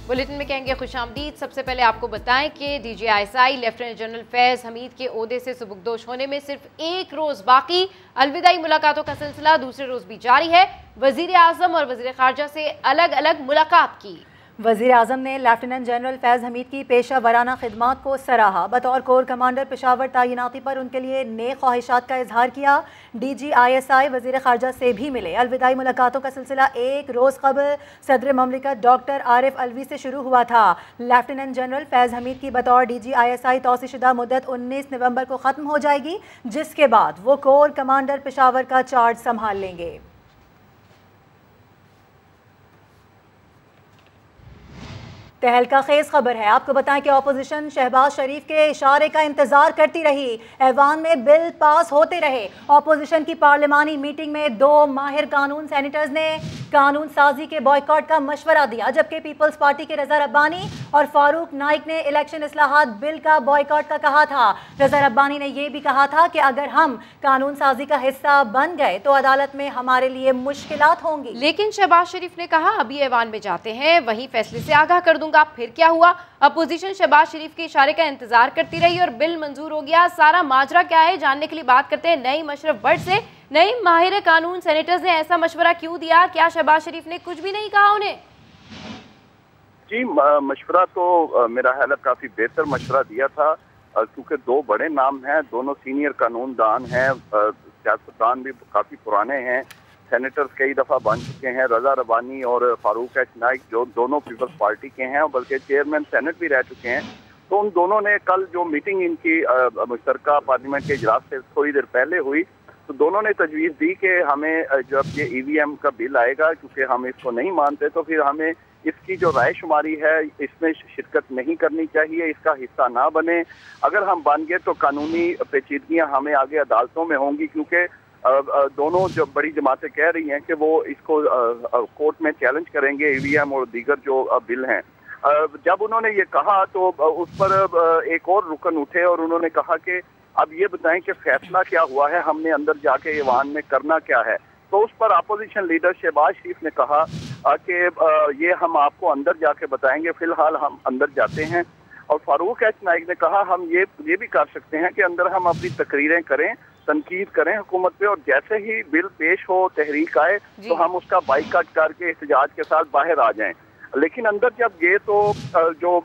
Bulletin में कहेंगे खुशामदीद। सबसे पहले आपको बताएं कि DGISI लेफ्टिनेंट जनरल फैज़ हमीद के ओहदे से सुबुकदोश होने में सिर्फ एक रोज बाकी। अलविदाई मुलाकातों का सिलसिला दूसरे रोज भी जारी है। वजीर आजम और वजीर खारजा से अलग अलग मुलाकात की। वज़ीर आज़म ने लेफ्टिनेंट जनरल फैज़ हमीद की पेशा वराना खिदमात को सराहा। बतौर कोर कमांडर पेशावर तैनाती पर उनके लिए नेक ख्वाहिशात का इजहार किया। DGISI वज़ीर खारजा से भी मिले। अलविदाई मुलाकातों का सिलसिला एक रोज़ कबल सदर ममलिकत डॉक्टर आरिफ अलवी से शुरू हुआ था। लेफ्टिनेंट जनरल फैज़ हमीद की बतौर DGISI तौसीशुदा मुद्दत 19 नवंबर को ख़त्म हो जाएगी, जिसके बाद वो कोर कमांडर पेशावर का चार्ज संभाल लेंगे। तहलका खेज खबर है। आपको बताएं कि अपोजिशन शहबाज शरीफ के इशारे का इंतजार करती रही। ऐवान में बिल पास होते रहे। अपोजिशन की पार्लिमानी मीटिंग में 2 माहिर कानून सेनेटर्स ने कानून साजी के बॉयकॉट का मशवरा दिया, जबकि पीपल्स पार्टी के रजा रब्बानी और फारूक नाइक ने इलेक्शन इस्लाहात बिल का बॉयकॉट का कहा था। रजा रब्बानी ने यह भी कहा था कि अगर हम कानून साजी का हिस्सा बन गए तो अदालत में हमारे लिए मुश्किलात होंगी। लेकिन शहबाज शरीफ ने कहा अभी ऐवान में जाते हैं, वहीं फैसले से आगाह कर दूंगा। फिर क्या हुआ? अपोजिशन शहबाज शरीफ के इशारे का इंतजार करती रही और बिल मंजूर हो गया। सारा माजरा क्या है जानने के लिए बात करते हैं नईम अशरफ भट्ट से। नईम, माहिर कानून सेनेटर्स ने ऐसा मशवरा क्यों दिया? क्या शहबाज शरीफ ने कुछ भी नहीं कहा उन्हें? जी, मशवरा तो मेरा ख्याल काफी बेहतर मशवरा दिया था, क्योंकि 2 बड़े नाम हैं, दोनों सीनियर कानूनदान हैं, सियासतदान भी काफी पुराने हैं, सेनेटर्स कई दफा बन चुके हैं। रजा रब्बानी और फारूक नाइक जो दोनों पीपल्स पार्टी के हैं, बल्कि चेयरमैन सेनेट भी रह चुके हैं। तो उन दोनों ने कल जो मीटिंग इनकी मुश्तरका पार्लियामेंट के इजलास से थोड़ी देर पहले हुई, तो दोनों ने तजवीज़ दी कि हमें जब ये EVM का बिल आएगा, क्योंकि हम इसको नहीं मानते, तो फिर हमें इसकी जो राय शुमारी है इसमें शिरकत नहीं करनी चाहिए, इसका हिस्सा ना बने। अगर हम बन गए तो कानूनी पेचीदगियाँ हमें आगे अदालतों में होंगी, क्योंकि दोनों जो बड़ी जमातें कह रही हैं कि वो इसको कोर्ट में चैलेंज करेंगे, EVM और दीगर जो बिल हैं। जब उन्होंने ये कहा तो उस पर एक और रुकन उठे और उन्होंने कहा कि अब ये बताएं कि फैसला क्या हुआ है, हमने अंदर जाके ईवान में करना क्या है। तो उस पर अपोजिशन लीडर शहबाज शरीफ ने कहा कि ये हम आपको अंदर जाके बताएंगे, फिलहाल हम अंदर जाते हैं। और फारूक नाइक ने कहा हम ये भी कर सकते हैं कि अंदर हम अपनी तकरीरें करें, तनकीद करें हुकूमत पे, और जैसे ही बिल पेश हो, तहरीक आए, तो हम उसका बाइकाट करके एहतजाज के साथ बाहर आ जाएं। लेकिन अंदर जब गए तो जो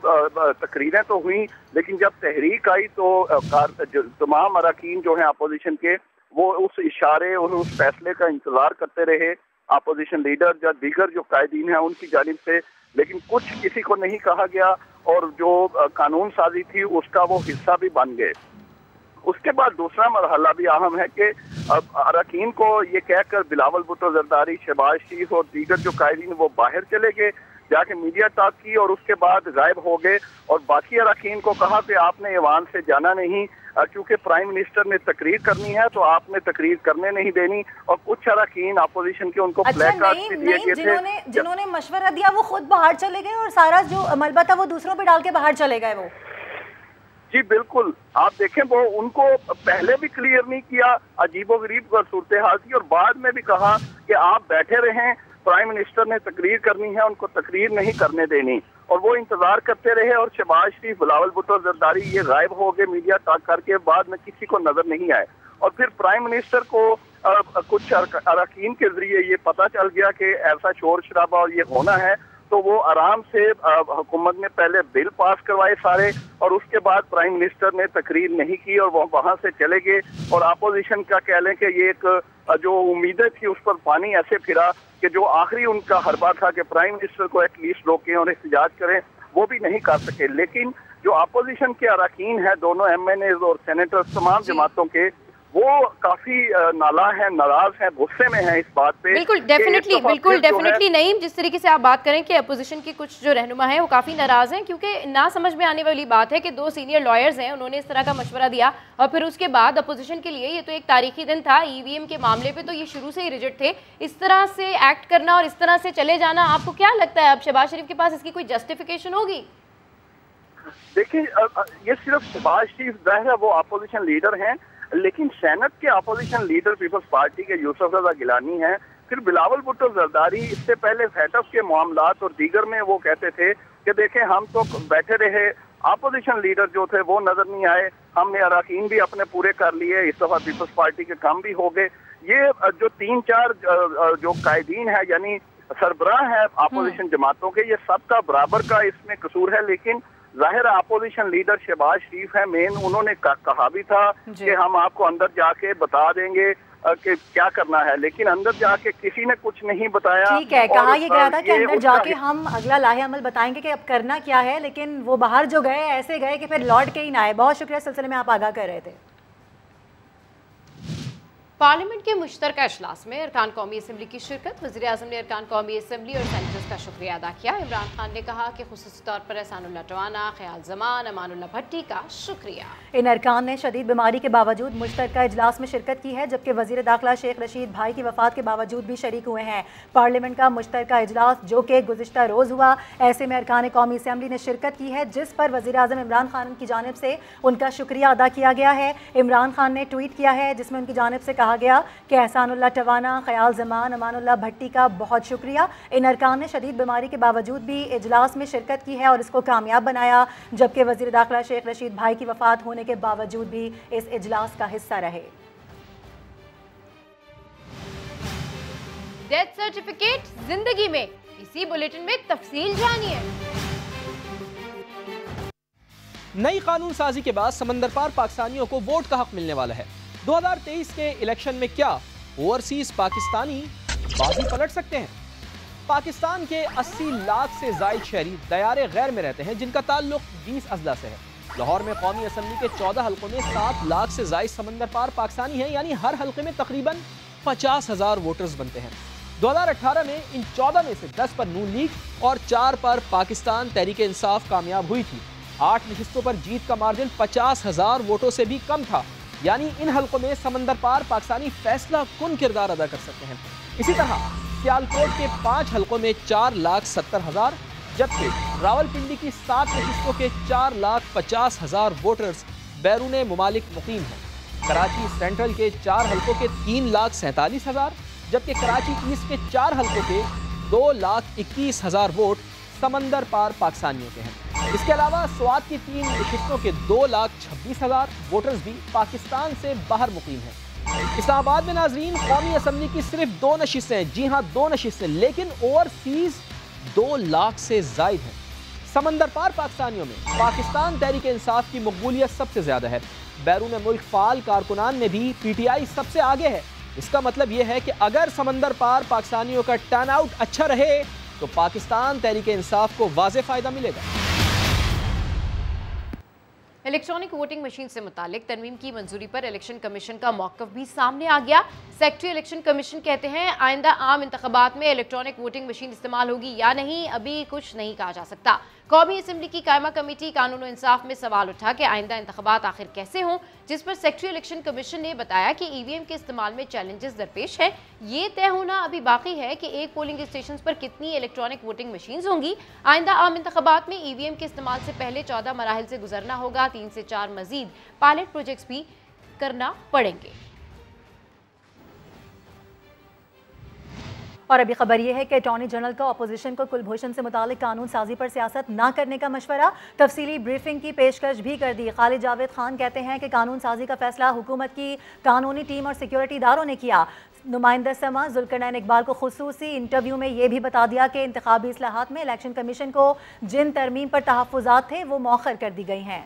तकरीरें तो हुई, लेकिन जब तहरीक आई तो तमाम अरकान जो हैं अपोजिशन के, वो उस इशारे और उस फैसले का इंतजार करते रहे, अपोजिशन लीडर या दीगर जो कायदीन हैं उनकी जानिब से। लेकिन कुछ किसी को नहीं कहा गया और जो कानून साजी थी उसका वो हिस्सा भी बन गए। उसके बाद दूसरा मरहला भी अहम है कि अरकान को ये कहकर बिलावल भुट्टो जरदारी, शहबाज शरीफ और दीगर जो कायदीन वो बाहर चले गए, जाके मीडिया टॉक की और उसके बाद गायब हो गए। और बाकी अरकान को कहा कि आपने ईवान से जाना नहीं, क्योंकि प्राइम मिनिस्टर ने तकरीर करनी है तो आपने तकरीर करने नहीं देनी। और कुछ अरकान अपोजिशन के उनको प्ले कार्ड भी दिए गए थे। जिन्होंने मशवरा दिया वो खुद बाहर चले गए और सारा जो मलबा था वो दूसरों पे डाल के बाहर चले गए वो। जी बिल्कुल, आप देखें वो उनको पहले भी क्लियर नहीं किया, अजीबोगरीब सूरत हाल थी, और बाद में भी कहा कि आप बैठे रहें, प्राइम मिनिस्टर ने तकरीर करनी है, उनको तकरीर नहीं करने देनी। और वो इंतजार करते रहे और शहबाज शरीफ, बिलावल भुट्टो जरदारी ये गायब हो गए मीडिया टॉक करके, बाद में किसी को नजर नहीं आए। और फिर प्राइम मिनिस्टर को कुछ अरकान के जरिए ये पता चल गया कि ऐसा शोर शराबा और ये होना है, तो वो आराम से हुकूमत ने पहले बिल पास करवाए सारे, और उसके बाद प्राइम मिनिस्टर ने तकरीर नहीं की और वो वहां से चले गए। और अपोजिशन का कह लें कि ये एक जो उम्मीदें थी उस पर पानी ऐसे फिरा कि जो आखिरी उनका हरबा था कि प्राइम मिनिस्टर को एटलीस्ट रोकें और एहतजाज करें, वो भी नहीं कर सके। लेकिन जो अपोजिशन के अरकान हैं, दोनों MNAs और सेनेटर्स तमाम जमातों के, वो काफी नाला है, नाराज है, गुस्से में है इस बात पे। बिल्कुल डेफिनेटली नईम, जिस तरीके से आप बात करें कि अपोजिशन के कुछ जो रहनुमा हैं वो काफी नाराज हैं, क्योंकि ना समझ में आने वाली बात है कि 2 सीनियर लॉयर्स हैं, उन्होंने इस तरह का मशवरा दिया और फिर उसके बाद अपोजिशन के लिए ये तो एक तारीखी दिन था। EVM के मामले पे तो ये शुरू से ही रिजिड थे। इस तरह से एक्ट करना और इस तरह से चले जाना, आपको क्या लगता है अब शहबाज शरीफ के पास इसकी कोई जस्टिफिकेशन होगी? देखिए, ये सिर्फ शहबाज शरीफ ज़ाहिर है वो अपोजिशन लीडर हैं, लेकिन सेनेट के अपोजिशन लीडर पीपल्स पार्टी के यूसुफ रजा गिलानी हैं, फिर बिलावल भुट्टो जरदारी, इससे पहले फैटफ के मामलात और दीगर में वो कहते थे कि देखें हम तो बैठे रहे, अपोजिशन लीडर जो थे वो नजर नहीं आए, हमने अरकान भी अपने पूरे कर लिए, इस दफा पीपल्स पार्टी के काम भी हो गए। ये जो 3-4 जो कायदीन है यानी सरबराह है अपोजिशन जमातों के, ये सबका बराबर का इसमें कसूर है। लेकिन जाहिर अपोजिशन लीडर शहबाज शरीफ है मेन, उन्होंने कहा भी था कि हम आपको अंदर जाके बता देंगे कि क्या करना है, लेकिन अंदर जाके किसी ने कुछ नहीं बताया। ठीक है, कहा ये गया था कि अंदर जाके हम अगला लाहे अमल बताएंगे कि अब करना क्या है, लेकिन वो बाहर जो गए ऐसे गए कि फिर लौट के ही ना आए। बहुत शुक्रिया, सिलसिले में आप आगाह कर रहे थे। पार्लियामेंट के मुश्तरका इजलास में अरकान कौमी असम्बली की शिरकत, वज़ीर आज़म ने अरकान कौमी असम्बली और सेनेटर्स का शुक्रिया अदा किया। इमरान खान ने कहा कि खुसूसी तौर पर एहसानुल्लाह टवाना, ख्याल जमान, अमानुल्लाह भट्टी का शुक्रिया। इन अरकान ने शदीद बीमारी के बावजूद मुश्तरका इजलास में शिरकत की है, जबकि वज़ीर दाखिला शेख रशीद भाई की वफात के बावजूद भी शरीक हुए हैं। पार्लियामेंट का मुश्तरका इजलास जो कि गुज़िश्ता रोज़ हुआ, ऐसे में अरकान कौमी असम्बली ने शिरकत की है, जिस पर वज़ीर आज़म इमरान खान की जानिब से उनका शुक्रिया अदा किया गया है। इमरान खान ने ट्वीट किया है जिसमें उनकी जानिब से कहा गया कि एहसानुल्लाह टवाना, ख्याल जमान, अमानुल्लाह भट्टी का बहुत शुक्रिया। इन अरकान ने शदीद बीमारी के बावजूद भी इजलास में शिरकत की है और इसको कामयाब बनाया, जबकि वज़ीर दाखिला शेख रशीद भाई की वफात होने के बावजूद भी इस इजलास का हिस्सा रहे। डेथ सर्टिफिकेट जिंदगी में, इसी बुलेटिन में तफसील जानिए। नई कानून साजी के बाद समंदर पार पाकिस्तानियों को वोट का हक मिलने वाला है। 2023 के इलेक्शन में क्या ओवरसीज पाकिस्तानी बाजी पलट सकते हैं? पाकिस्तान के 80 लाख से जायद शहरी दयारे गैर में रहते हैं, जिनका ताल्लुक 20 अजला से है। लाहौर में कौमी असम्बली के 14 हल्कों में 7 लाख से जायद समंदर पार पाकिस्तानी हैं, यानी हर हल्के में तकरीबन 50,000 वोटर्स बनते हैं। 2018 में इन 14 में से 10 पर नून लीग और 4 पर पाकिस्तान तहरीक इंसाफ कामयाब हुई थी। 8 नशिस्तों पर जीत का मार्जिन 50,000 वोटों से भी कम था, यानी इन हल्कों में समंदर पार पाकिस्तानी फैसला कुन किरदार अदा कर सकते हैं। इसी तरह सियालकोट के 5 हल्कों में 4,70,000, जबकि रावलपिंडी की 7 नशिस्तों के 4,50,000 वोटर्स बैरून मुमालिक मुकीम हैं। कराची सेंट्रल के 4 हल्कों के 3,47,000, जबकि कराची ईस्ट के 4 हल्कों के 2,21,000 वोट समंदर पार पाकिस्तानियों के हैं। इसके अलावा स्वात की 3 नशिस्तों के 2,26,000 वोटर्स भी पाकिस्तान से बाहर मुकीम हैं। इस्लामाबाद में नाजरीन कौमी असम्बली की सिर्फ 2 नशिस्तें, जी हाँ 2 नशिस्तें, लेकिन ओवरसीज 2 लाख से जायद हैं। समंदर पार पाकिस्तानियों में पाकिस्तान तहरीक इंसाफ की मकबूलियत सबसे ज्यादा है। बैरून मुल्क फाल कारकुनान में भी PTI सबसे आगे है। इसका मतलब यह है कि अगर समंदर पार पाकिस्तानियों का टर्न आउट अच्छा रहे तो पाकिस्तान तहरीक इंसाफ को वाज़े फायदा मिलेगा। इलेक्ट्रॉनिक वोटिंग मशीन से मुतालिक तरमीम की मंजूरी पर इलेक्शन कमीशन का मौक़िफ़ भी सामने आ गया। सेक्रेटरी इलेक्शन कमीशन कहते हैं आइंदा आम इंतखाबात में इलेक्ट्रॉनिक वोटिंग मशीन इस्तेमाल होगी या नहीं, अभी कुछ नहीं कहा जा सकता। कौमी असम्बली की कायमा कमेटी कानून और इंसाफ में सवाल उठा कि आइंदा इंतखाबात आखिर कैसे हों, जिस पर सेक्रेटरी इलेक्शन कमीशन ने बताया कि EVM के इस्तेमाल में चैलेंजेस दरपेश है। ये तय होना अभी बाकी है कि एक पोलिंग स्टेशन पर कितनी इलेक्ट्रॉनिक वोटिंग मशीन्स होंगी। आइंदा आम इंतखाबात में EVM के इस्तेमाल से पहले 14 मराहिल से गुजरना होगा। 3 से 4 मजीद पायलट प्रोजेक्ट्स भी करना पड़ेंगे। और अभी खबर यह है कि अटॉर्नी जनरल का अपोजिशन को कुलभूषण से मुतालिक कानून साजी पर सियासत न करने का मशवरा, तफसीली ब्रीफिंग की पेशकश भी कर दी। खालिद जावेद खान कहते हैं कि कानून साजी का फैसला हुकूमत की कानूनी टीम और सिक्योरिटी इदारों ने किया। नुमाइंदा समा जुल्करनैन इकबाल को खुसूसी इंटरव्यू में यह भी बता दिया कि इंतखाबी इस्लाहात में इलेक्शन कमीशन को जिन तरमीम पर तहफ़्फ़ुज़ात थे वो मौखर कर दी गई हैं।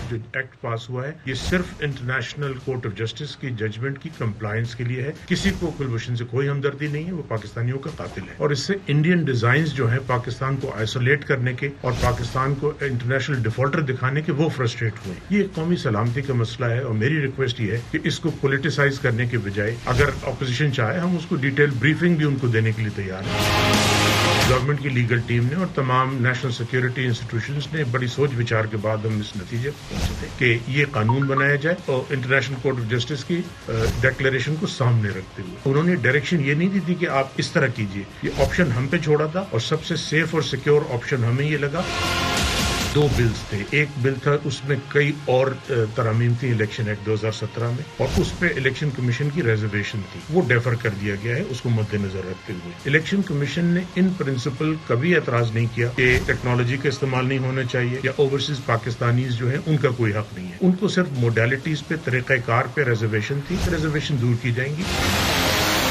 जो एक्ट पास हुआ है ये सिर्फ इंटरनेशनल कोर्ट ऑफ जस्टिस की जजमेंट की कंप्लायंस के लिए है। किसी को कुलभूषण से कोई हमदर्दी नहीं है, वो पाकिस्तानियों का कातिल है। और इससे इंडियन डिजाइन्स जो है पाकिस्तान को आइसोलेट करने के और पाकिस्तान को इंटरनेशनल डिफॉल्टर दिखाने के, वो फ्रस्ट्रेट हुए। ये कौमी सलामती का मसला है और मेरी रिक्वेस्ट ये है कि इसको पोलिटिसाइज करने के बजाय अगर अपोजिशन चाहे हम उसको डिटेल ब्रीफिंग भी उनको देने के लिए तैयार है। गवर्नमेंट की लीगल टीम ने और तमाम नेशनल सिक्योरिटी इंस्टीट्यूशंस ने बड़ी सोच विचार के बाद हम इस नतीजे पर पहुंचे थे कि ये कानून बनाया जाए और इंटरनेशनल कोर्ट ऑफ जस्टिस की डिक्लेरेशन को सामने रखते हुए उन्होंने डायरेक्शन ये नहीं दी थी कि आप इस तरह कीजिए। ये ऑप्शन हम पे छोड़ा था और सबसे सेफ और सिक्योर ऑप्शन हमें ये लगा। दो बिल्स थे। एक बिल था, उसमें कई और तरमीम थी इलेक्शन एक्ट 2017 में, और उस पे इलेक्शन कमीशन की रिजर्वेशन थी, वो डेफर कर दिया गया है। उसको मद्देनजर रखते हुए इलेक्शन कमीशन ने इन प्रिंसिपल कभी एतराज नहीं किया कि टेक्नोलॉजी का इस्तेमाल नहीं होना चाहिए या ओवरसीज पाकिस्तानीज जो है उनका कोई हक नहीं है। उनको सिर्फ मोडालिटीज पे, तरीक़ाकार पे रिजर्वेशन थी, रिजर्वेशन दूर की जाएंगी।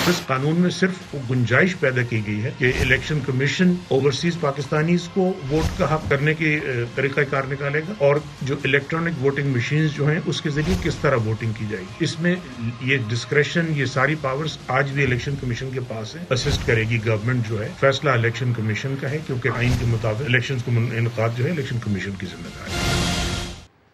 इस कानून में सिर्फ गुंजाइश पैदा की गई है कि इलेक्शन कमीशन ओवरसीज पाकिस्तानीज को वोट का हक करने के तरीक़ाकार निकालेगा, और जो इलेक्ट्रॉनिक वोटिंग मशीन जो हैं उसके जरिए किस तरह वोटिंग की जाएगी। इसमें ये डिस्क्रेशन, ये सारी पावर्स आज भी इलेक्शन कमीशन के पास है। असिस्ट करेगी गवर्नमेंट जो है, फैसला इलेक्शन कमीशन का है, क्योंकि आइन के मुताबिक इलेक्शन को इनकाद जो है इलेक्शन कमीशन की जिम्मेदारी है।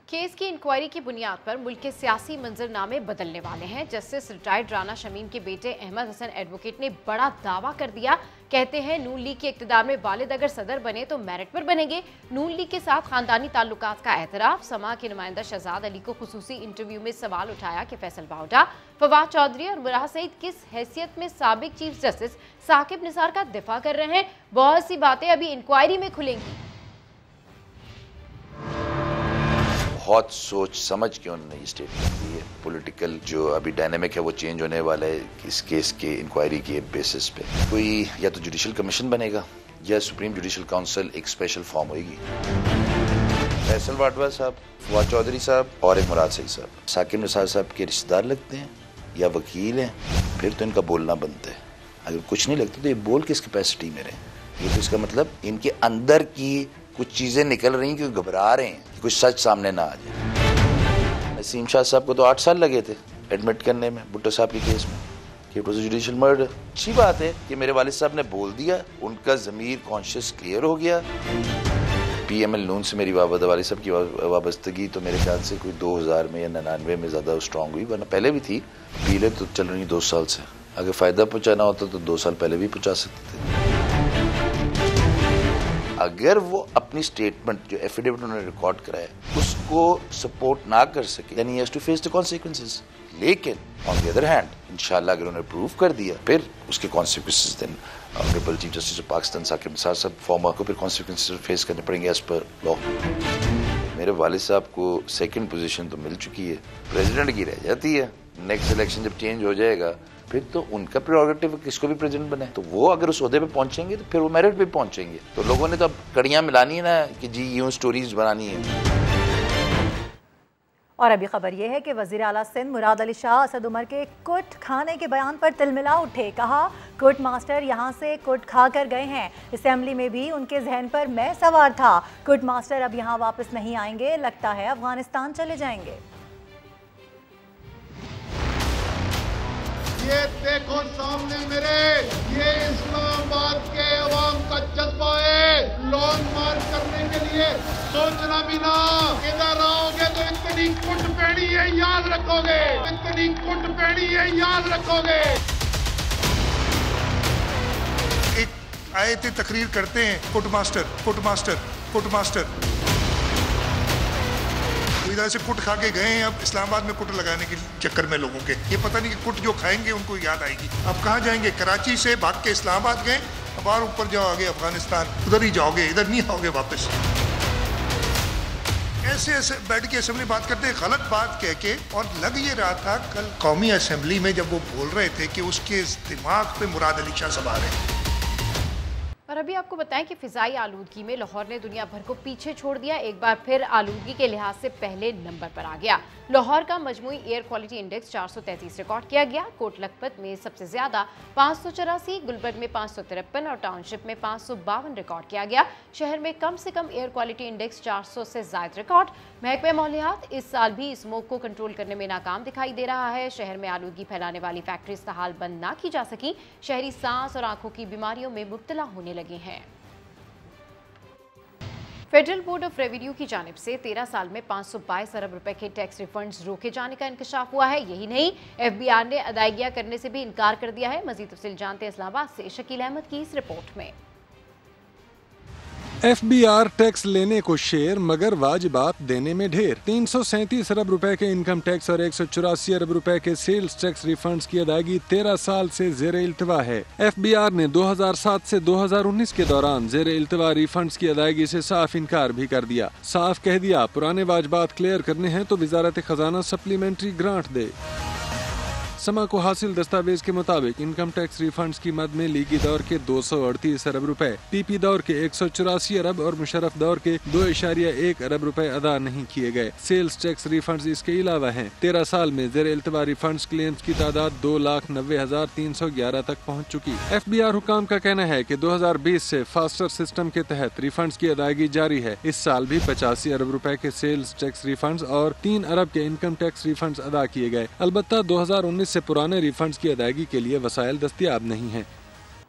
केस की इंक्वायरी की बुनियाद पर मुल्क के सियासी मंजरनामे बदलने वाले हैं। जस्टिस रिटायर्ड राना शमीम के बेटे अहमद हसन एडवोकेट ने बड़ा दावा कर दिया। कहते हैं नून लीग के इक़्तिदार में वालिद अगर सदर बने तो मेरिट पर बनेंगे। नून लीग के साथ खानदानी ताल्लुकात का एतराफ। समा के नुमाइंदा शहजाद अली को खुसूसी इंटरव्यू में सवाल उठाया कि फैसल बाउडा, फवाद चौधरी और मुराद सईद किस हैसियत में साबिक चीफ जस्टिस साकिब निसार का दिफा कर रहे हैं। बहुत सी बातें अभी इंक्वायरी में खुलेंगी। बहुत सोच समझ के उन्होंने ये स्टेटमेंट दी है। पॉलिटिकल जो अभी डायनेमिक है वो चेंज होने वाला है इस केस के इंक्वायरी के बेसिस पे। कोई या तो जुडिशल कमीशन बनेगा या सुप्रीम जुडिशल काउंसिल एक स्पेशल फॉर्म होगी। फैसल बाटवा साहब, फवाद चौधरी साहब और एक मुराद सईद साहब साकिब निसार साहब के रिश्तेदार लगते हैं या वकील हैं, फिर तो इनका बोलना बनता है। अगर कुछ नहीं लगता तो ये बोल किस कैपेसिटी में रहे। ये तो इसका मतलब इनके अंदर की कुछ चीजें निकल रही कि घबरा रहे हैं कि कुछ सच सामने ना आ जाए। नसीम शाह साहब को तो 8 साल लगे थे एडमिट करने में भुट्टो साहब के केस में कि it was a judicial murder. अच्छी बात है कि मेरे वालिद साहब ने बोल दिया, उनका ज़मीर कॉन्शियस क्लियर हो गया। PML नून से मेरी वालिद साहब की वाबस्तगी तो मेरे ख्याल से कोई 2000 में या 99 में ज़्यादा स्ट्रॉन्ग हुई, वरना पहले भी थी। पीले तो चल रही 2 साल से। अगर फ़ायदा पहुँचाना होता तो 2 साल पहले भी पहुँचा सकते थे। अगर वो अपनी स्टेटमेंट जो एफिडेविट उन्होंने रिकॉर्ड कराया उसको सपोर्ट ना कर सके, then he has to face the consequences। लेकिन ऑन द अदर हैंड इंशाल्लाह अगर उन्होंने प्रूव कर दिया फिर उसके consequences then honourable chief justice of Pakistan Saqib Nisar साहब फॉर्मर को फिर कॉन्सिक्वेंसेस फेस करने पड़ेंगे एज पर लॉ। मेरे वालिद साहब को सेकंड पोजीशन तो मिल चुकी है, प्रेसिडेंट की रह जाती है। नेक्स्ट इलेक्शन जब चेंज हो जाएगा फिर तो उनका प्रेरोगेटिव किसको भी प्रेसिडेंट बने, तो वो अगर उस ओहदे पे पहुंचेंगे तो फिर वो मेरिट पे पहुंचेंगे। तो लोगों ने तो अब कड़ियां मिलानी है ना कि जी यूं स्टोरीज बनानी है। और अभी खबर यह है कि वज़ीर आला सिंध मुराद अली शाह असद उमर के कुट खाने के बयान पर तिलमिला उठे। कहा कुट मास्टर यहाँ से कुट खा कर गए हैं। असेंबली में भी उनके जहन पर मैं सवार था। कुट मास्टर अब यहाँ वापस नहीं आएंगे, लगता है अफगानिस्तान चले जाएंगे। ये देखो सामने मेरे, ये इस्लामाबाद के अवाम का जज्बा है। लॉन्ग मार्च करने के लिए सोचना भी ना, इधर आओगे तो इतनी कुट पैनी है याद रखोगे, इतनी कुट पैनी है याद रखोगे। एक आयत तकरीर करते हैं कुट मास्टर कुट मास्टर कुट मास्टर, इधर से कुट खा के गए हैं, अब इस्लामाबाद में कुट लगाने के चक्कर में लोगों के ये पता नहीं कि कुट जो खाएंगे उनको याद आएगी। अब कहाँ जाएंगे? कराची से भाग के इस्लामाबाद गए, अब और ऊपर जाओगे अफगानिस्तान, उधर ही जाओगे, इधर नहीं आओगे वापस। ऐसे ऐसे बैठ के असेंबली बात करते, गलत बात कह के। और लग ये रहा था कल कौमी असेंबली में जब वो बोल रहे थे कि उसके दिमाग पे मुराद अली शाह सवार है। और अभी आपको बताएं कि फिजाई आलूदगी में लाहौर ने दुनिया भर को पीछे छोड़ दिया। एक बार फिर आलूदगी के लिहाज से पहले नंबर पर आ गया। लाहौर का मजमूई एयर क्वालिटी इंडेक्स 433 रिकॉर्ड किया गया। कोट लखपत में सबसे ज्यादा 584, गुलबर्ग में 553 और टाउनशिप में 552 रिकॉर्ड किया गया। शहर में कम से कम एयर क्वालिटी इंडेक्स 400 से ज्यादा रिकॉर्ड। महकमा माहौलियात इस साल भी स्मोक को कंट्रोल करने में नाकाम दिखाई दे रहा है। शहर में आलूदगी फैलाने वाली फैक्ट्रीज ताहाल बंद ना की जा सकी। शहरी सांस और आंखों की बीमारियों में मुब्तला होने लगे हैं। फेडरल बोर्ड ऑफ रेवेन्यू की जानिब से 13 साल में 522 अरब रुपए के टैक्स रिफंड्स रोके जाने का इंकशाफ हुआ है। यही नहीं, FBR ने अदायगियां करने से भी इनकार कर दिया है। मजीद तफसील जानते हैं इस्लामाबाद से शकील अहमद की इस रिपोर्ट में। FBR टैक्स लेने को शेर मगर वाजिबात देने में ढेर। 337 अरब रुपए के इनकम टैक्स और 184 अरब रुपए के सेल्स टैक्स रिफंड्स की अदायगी 13 साल से ज़ेरे इल्तवा है। FBR ने 2007 से 2019 के दौरान ज़ेरे इल्तवा रिफंड्स की अदायगी से साफ इनकार भी कर दिया। साफ कह दिया पुराने वाजिबात क्लियर करने हैं तो वजारत खजाना सप्लीमेंट्री ग्रांट दे। समा को हासिल दस्तावेज के मुताबिक इनकम टैक्स रिफंड्स की मद में लीगी दौर के 238 अरब रुपए, PP दौर के 184 अरब और मुशर्रफ दौर के 2.1 अरब रुपए अदा नहीं किए गए। सेल्स टैक्स रिफंड्स इसके अलावा हैं। 13 साल में ज़ेरे इल्तवा रिफंड्स क्लेम्स की तादाद 2,90,311 तक पहुँच चुकी। FBR हुकाम का कहना है कि 2020 से फास्टर सिस्टम के तहत रिफंड्स की अदायगी जारी है। इस साल भी 85 अरब रुपए के सेल्स टैक्स रिफंड्स और 3 अरब के इनकम टैक्स रिफंड्स अदा किए गए। अलबत्ता 2019 से पुराने रिफंड्स की अदायगी के लिए वसाइल दस्तयाब नहीं हैं।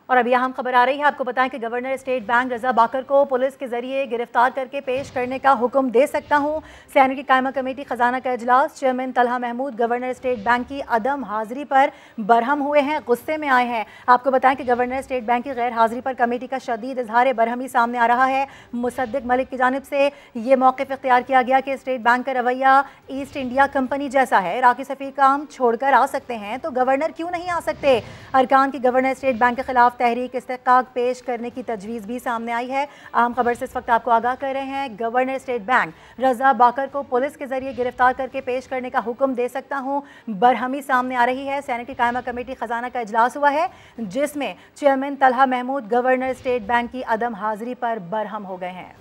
और अब यहाँ खबर आ रही है, आपको बताएं कि गवर्नर स्टेट बैंक रजा बाकर को पुलिस के जरिए गिरफ्तार करके पेश करने का हुक्म दे सकता हूँ। सैनिक की कायमा कमेटी खजाना का इजलास, chairman Talha Mahmood governor state bank की अदम हाजिरी पर बरहम हुए हैं, गुस्से में आए हैं। आपको बताएं कि गवर्नर स्टेट बैंक की गैर हाजिरी पर कमेटी का शदीद इजहार बरहमी सामने आ रहा है। मुसद्दिक मलिक की जानिब से ये मौक़िफ़ इख्तियार किया गया कि स्टेट बैंक का रवैया ईस्ट इंडिया कंपनी जैसा है। इराक़ी सफ़ीर काम छोड़कर आ सकते हैं तो गवर्नर क्यों नहीं आ सकते। अरकान की गवर्नर स्टेट बैंक के खिलाफ तहरीक इस्तेकाक पेश करने की तजवीज़ भी सामने आई है। अहम खबर से इस वक्त आपको आगाह कर रहे हैं। गवर्नर स्टेट बैंक रजा बाकर को पुलिस के जरिए गिरफ्तार करके पेश करने का हुक्म दे सकता हूं, बरहमी सामने आ रही है। सैनिक की कायमा कमेटी खजाना का इजलास हुआ है जिसमें chairman Talha Mahmood governor state bank की अदम हाजिरी पर बरहम हो गए हैं।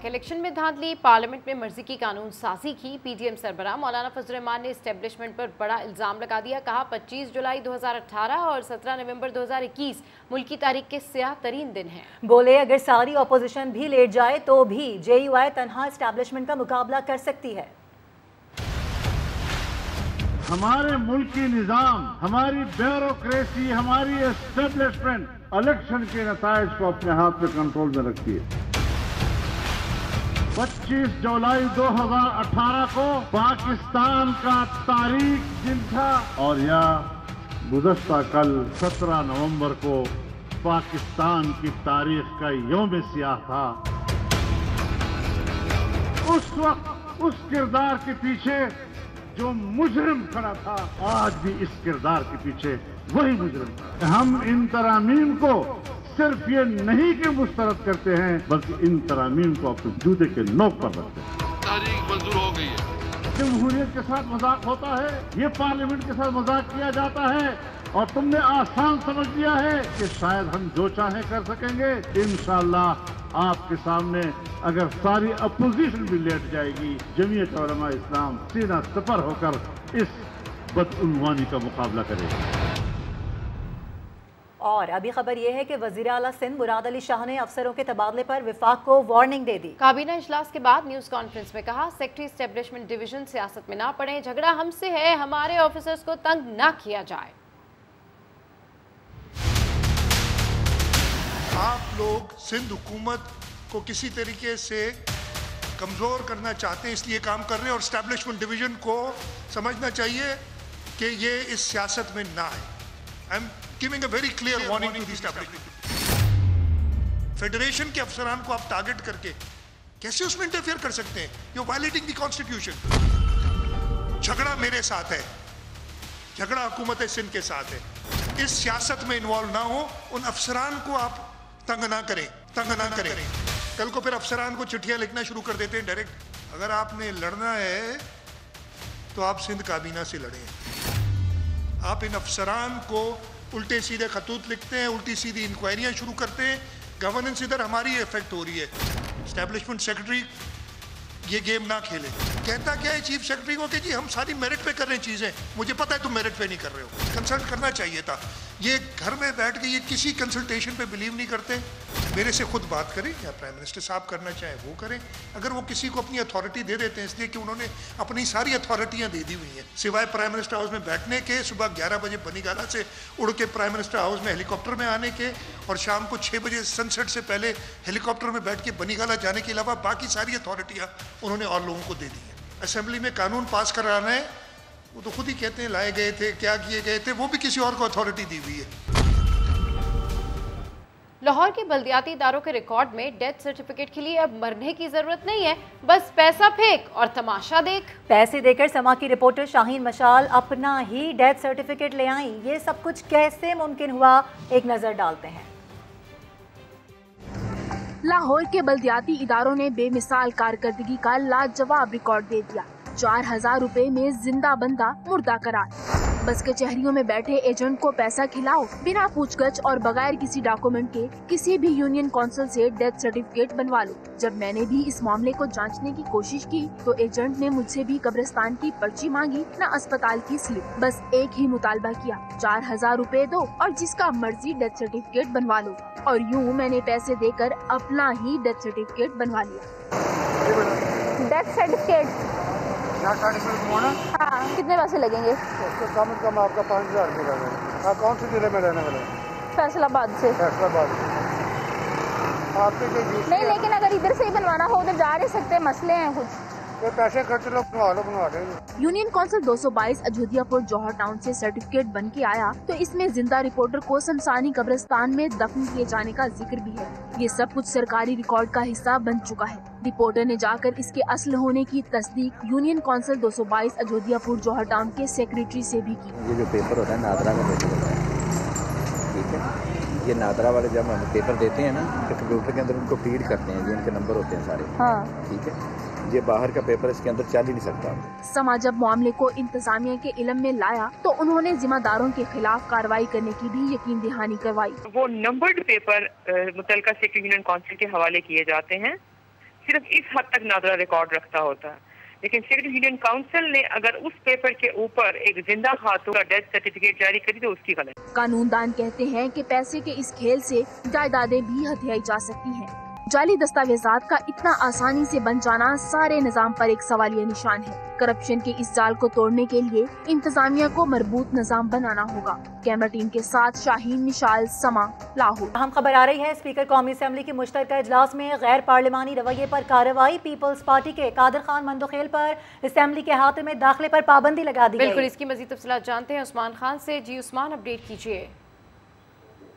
इलेक्शन में धांधली, पार्लियामेंट में मर्जी की कानून साजी की। PDM सरबराह मौलाना फजल रहमान ने एस्टेब्लिशमेंट पर बड़ा इल्ज़ाम लगा दिया। कहा 25 जुलाई 2018 और 17 नवंबर 2021 मुल्क की तारीख के स्याह तरीन दिन हैं। बोले अगर सारी अपोजिशन भी लेट जाए तो भी JUI तनहा एस्टेब्लिशमेंट का मुकाबला कर सकती है। हमारे मुल्क की निज़ाम, हमारी ब्यूरोक्रेसी, हमारी एस्टेब्लिशमेंट इलेक्शन के नताइज को अपने हाथ में कंट्रोल में रखती है। 25 जुलाई 2018 को पाकिस्तान का तारीख दिन था और या गुज़श्ता कल 17 नवंबर को पाकिस्तान की तारीख का यौम सियाह था। उस वक्त उस किरदार के पीछे जो मुजरिम खड़ा था, आज भी इस किरदार के पीछे वही मुजरिम था। हम इन तरामीम को सिर्फ ये नहीं कि मुस्तरद करते हैं बल्कि इन तरामीम को अपने जूते के नोक पर रखते हैं। तारीख मंजूर हो गई है। जमहूरियत के साथ मजाक होता है, ये पार्लियामेंट के साथ मजाक किया जाता है और तुमने आसान समझ लिया है कि शायद हम जो चाहें कर सकेंगे। इंशाअल्लाह आपके सामने अगर सारी अपोजिशन भी लेट जाएगी, जमीयत उलमा इस्लाम सीना सफर होकर इस बदउनवानी का मुकाबला करेगी। और अभी खबर यह है कि वज़ीर आला सिंध मुराद अली शाह ने अफसरों के तबादले पर विफाक को वार्निंग दे दी। काबीना इजलास के बाद न्यूज कॉन्फ्रेंस में कहा सेक्रेटरी एस्टेब्लिशमेंट डिवीजन सियासत में ना पड़े, झगड़ा हमसे है, हमारे ऑफिसर्स को तंग ना किया जाए। आप लोग सिंध हुकूमत को किसी तरीके से कमजोर करना चाहते हैं, इसलिए काम कर रहे हैं और एस्टेब्लिशमेंट डिवीजन को समझना चाहिए कि ये इस सियासत में ना है। I am giving a very clear warning to the establishment. Federation के अफसरान को आप टारगेट करके कैसे उसमें इंटरफेयर कर सकते हैं? You violating the constitution. झगड़ा मेरे साथ है, झगड़ा हुकूमत सिंध के साथ है। इस सियासत में इन्वॉल्व ना हो, उन अफसरान को आप तंग ना करें, तंग ना करें। कल को फिर अफसरान को चिट्ठियां लिखना शुरू कर देते हैं डायरेक्ट। अगर आपने लड़ना है तो आप सिंध काबीना से लड़ें। आप इन अफसरान को उल्टे सीधे खतूत लिखते हैं, उल्टी सीधी इंक्वायरियां शुरू करते हैं। गवर्नेंस इधर हमारी इफेक्ट हो रही है। एस्टेब्लिशमेंट सेक्रेटरी ये गेम ना खेले। कहता क्या है चीफ सेक्रेटरी को कि जी हम सारी मेरिट पे कर रहे हैं चीजें, मुझे पता है तुम मेरिट पे नहीं कर रहे हो। कंसल्ट करना चाहिए था। ये घर में बैठ के ये किसी कंसल्टेशन पे बिलीव नहीं करते। मेरे से खुद बात करें या प्राइम मिनिस्टर साहब करना चाहे वो करें। अगर वो किसी को अपनी अथॉरिटी दे देते हैं इसलिए कि उन्होंने अपनी सारी अथॉरिटियां दे दी हुई हैं, सिवाय प्राइम मिनिस्टर हाउस में बैठने के, सुबह 11 बजे बनीगाला से उड़ के प्राइम मिनिस्टर हाउस में हेलीकॉप्टर में आने के और शाम को 6 बजे सनसेट से पहले हेलीकॉप्टर में बैठ के बनीगाला जाने के अलावा बाकी सारी अथॉरिटियां उन्होंने और लोगों को दे दी है। असेंबली में कानून पास कराना है, वो तो खुद ही कहते हैं लाए गए थे, क्या किए गए थे, वो भी किसी और को अथॉरिटी दी हुई है। लाहौर के बल्दियाती इदारों के रिकॉर्ड में डेथ सर्टिफिकेट के लिए अब मरने की जरूरत नहीं है, बस पैसा फेंक और तमाशा देख। पैसे देकर समा की रिपोर्टर शाहीन मशाल अपना ही डेथ सर्टिफिकेट ले आई। ये सब कुछ कैसे मुमकिन हुआ, एक नजर डालते हैं। लाहौर के बल्दियाती इदारों ने बेमिसाल कारकर्दगी का लाजवाब रिकॉर्ड दे दिया। 4000 रुपए में जिंदा बंदा मुर्दा करार। बस कचहरियों में बैठे एजेंट को पैसा खिलाओ, बिना पूछगछ और बगैर किसी डॉक्यूमेंट के किसी भी यूनियन काउंसिल से डेथ सर्टिफिकेट बनवा लो। जब मैंने भी इस मामले को जांचने की कोशिश की तो एजेंट ने मुझसे भी कब्रिस्तान की पर्ची मांगी, न अस्पताल की स्लिप। बस एक ही मुतालबा किया, 4000 रुपए दो और जिसका मर्जी डेथ सर्टिफिकेट बनवा लो। और यूँ मैंने पैसे देकर अपना ही डेथ सर्टिफिकेट बनवा लिया। डेथ सर्टिफिकेट हाँ, कितने पैसे लगेंगे? कम से कम आपका 5000 रुपये लगेगा। आप कौन से जिले में रहने वाले हैं? फैसलाबाद से। फैसलाबाद आपके नहीं, लेकिन अगर इधर से ही बनवाना हो उधर जा नहीं सकते, मसले हैं कुछ। ये पैसे खर्च लो, बनवा देंगे। यूनियन काउंसिल 222 अयोध्यापुर जौहर टाउन से सर्टिफिकेट बन के आया तो इसमें जिंदा रिपोर्टर को शमशानी कब्रिस्तान में दफन किए जाने का जिक्र भी है। ये सब कुछ सरकारी रिकॉर्ड का हिस्सा बन चुका है। रिपोर्टर ने जाकर इसके असल होने की तस्दीक यूनियन काउंसिल 222 अयोध्यापुर जौहर टाउन के सेक्रेटरी से भी की। ये जो पेपर होता है नादरा का पेपर होता है, ठीक है। ये नादरा वाले जब हम पेपर देते हैं ना तो कंप्यूटर के अंदर उनको फीड करते हैं, जो इनके नंबर होते हैं सारे, हाँ। ठीक है। ये बाहर का पेपर इसके अंदर चल ही नहीं सकता। समा जब मामले को इंतजामिया के इल्म में लाया तो उन्होंने जिम्मेदारों के खिलाफ कार्रवाई करने की भी यकीन दहानी करवाई। वो नंबर्ड पेपर मुतलका सेक्रेटरी यूनियन काउंसिल के हवाले किए जाते हैं। सिर्फ इस हद तक नादरा रिकॉर्ड रखता होता है, लेकिन सेक्रेटरी यूनियन काउंसिल ने अगर उस पेपर के ऊपर एक जिंदा खातून का डेथ सर्टिफिकेट जारी करी तो उसकी गलत। कानूनदान कहते हैं कि पैसे के इस खेल से जायदादें भी हथियाई जा सकती हैं। जाली दस्तावेजात का इतना आसानी से बन जाना सारे निजाम पर एक सवालिया निशान है। करप्शन के इस जाल को तोड़ने के लिए इंतजामिया को मजबूत निजाम बनाना होगा। कैमरा टीम के साथ शाहीन मिशाल, समा, लाहौर। अहम खबर आ रही है, स्पीकर कौमी असम्बली की मुश्तरका इजलास में गैर पार्लिमानी रवैये पर कार्रवाई। पीपल्स पार्टी के कादिर खान मंदुखेल पर असम्बली के अहाते में दाखिले पर पाबंदी लगा दी गई। बिल्कुल, इसकी मजीद तफसीलात जानते हैं उस्मान खान से। जी उस्मान, अपडेट कीजिए।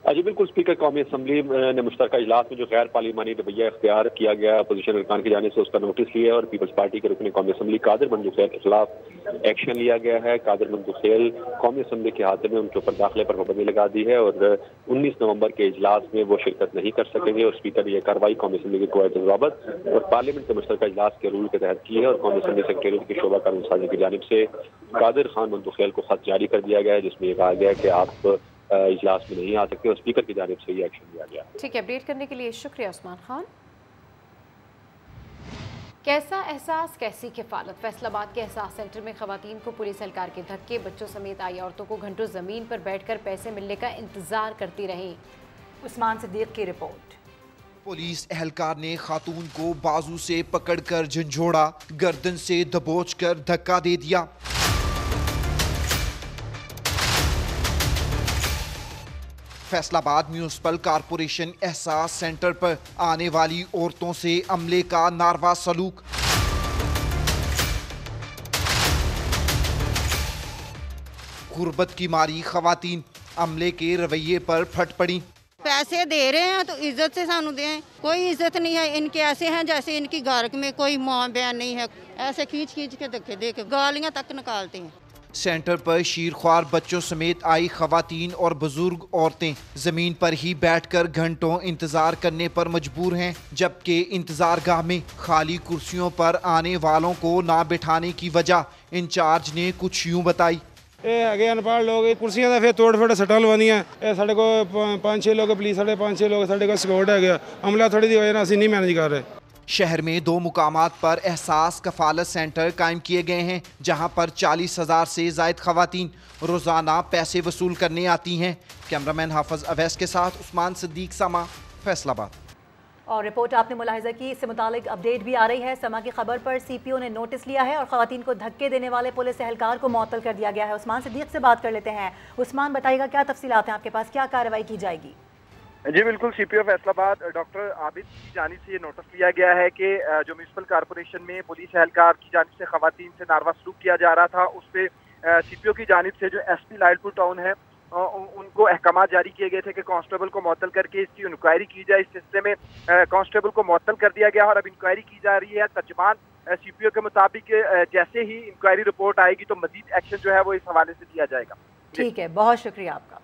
जी बिल्कुल, स्पीकर कौमी असम्बली ने मुश्तरका इजलास में जो गैर पार्लिमानी रवैया इख्तियार किया गया अपोजिशन अरकान की जाने से उसका नोटिस लिया और पीपल्स पार्टी के रुकन कौमी असम्बली कादिर मंदुखेल के खिलाफ एक्शन लिया गया है। कादिर मंदुखेल कौमी असम्बली के हाथे में उनके ऊपर दाखिले पर पाबंदी लगा दी है और 19 नवंबर के इजलास में वो शिरकत नहीं कर सकेंगे। और स्पीकर ने यह कार्रवाई कौमी असम्बली के कवायद ज़वाबित और पार्लियामेंट के मुश्तरका इजलास के रूल के तहत की है। और कौमी असम्बली सेक्रेटरीट की शोबा कानून साजी की जानिब से कादिर खान मंदुखेल को खत जारी कर दिया गया है, जिसमें यह कहा गया कि आप इजलास में नहीं आ सकते और स्पीकर की जानिब से ये एक्शन लिया गया। ठीक है, अपडेट करने के लिए शुक्रिया उस्मान खान। कैसा एहसास कैसी किफालत। फैसलाबाद के एहसास सेंटर में खवातीन को पुलिस एहलकार के धक्के, बच्चों समेत आई औरतों को घंटों जमीन पर बैठकर पैसे मिलने का इंतजार करती रही। उस्मान सिद्दीक की रिपोर्ट। पुलिस एहलकार ने खातून को बाजू से पकड़कर झंझोड़ा, गर्दन से दबोचकर धक्का दे दिया। फैसलाबाद म्यूनिसिपल कारपोरेशन एहसास सेंटर पर आने वाली औरतों से अमले का नारवा सलूक। गुर्बत की मारी खवातीन अमले के रवैये पर फट पड़ी। पैसे दे रहे हैं तो इज्जत से सानू दें, कोई इज्जत नहीं है। इनके ऐसे हैं जैसे इनकी घर में कोई माँ बहन नहीं है, ऐसे खींच खींच के धक्के दे के गालियाँ तक निकालते हैं। सेंटर पर शीरख्वार बच्चों समेत आई खवातीन और बुजुर्ग औरतें जमीन पर ही बैठकर घंटों इंतजार करने पर मजबूर हैं, जबकि इंतजारगाह में खाली कुर्सियों पर आने वालों को ना बिठाने की वजह इंचार्ज ने कुछ यूं बताई। अगे अनपढ़ लोग कुर्सियां दा फिर तोड़ फोड़ सट्टा लवानियां, साढ़े को 5-6 लोग पुलिस साढ़े 5-6 लोग साढ़े को सिक्योर्ड है गया, अमला थोड़ी दी वजह असी नहीं मैनेज कर रहे। शहर में 2 मुकामात पर एहसास कफालत सेंटर कायम किए गए हैं, जहां पर 40,000 से जायद खवातीन रोजाना पैसे वसूल करने आती हैं। कैमरामैन हाफिज अवैस के साथ उस्मान सिद्दीक, समा, फैसलाबाद। और रिपोर्ट आपने मुलाहिजा की, इससे मुतालिक अपडेट भी आ रही है। समा की खबर पर CPO ने नोटिस लिया है और खवातीन को धक्के देने वाले पुलिस एहलकार को मुअत्तल कर दिया गया है। उस्मान सिद्दीक से बात कर लेते हैं। उस्मान, बताइएगा क्या तफसीलात हैं आपके पास, क्या कार्रवाई की जाएगी? जी बिल्कुल, CPO फैसलाबाद डॉक्टर आबिद की जानिब से ये नोटिस लिया गया है कि जो म्यूनिसिपल कारपोरेशन में पुलिस एहलकार की जानिब से खवातीन से नारवा सलूक किया जा रहा था, उस पर CPO की जानिब से जो SP लाइलपुर टाउन है उनको अहकाम जारी किए गए थे कि कांस्टेबल को मुअत्तल करके इसकी इंक्वायरी की जाए। इस सिलसिले में कांस्टेबल को मुअत्तल कर दिया गया और अब इंक्वायरी की जा रही है। तर्जुमान सीपीओ के मुताबिक जैसे ही इंक्वायरी रिपोर्ट आएगी तो मजीद एक्शन जो है वो इस हवाले से लिया जाएगा। ठीक है, बहुत शुक्रिया आपका।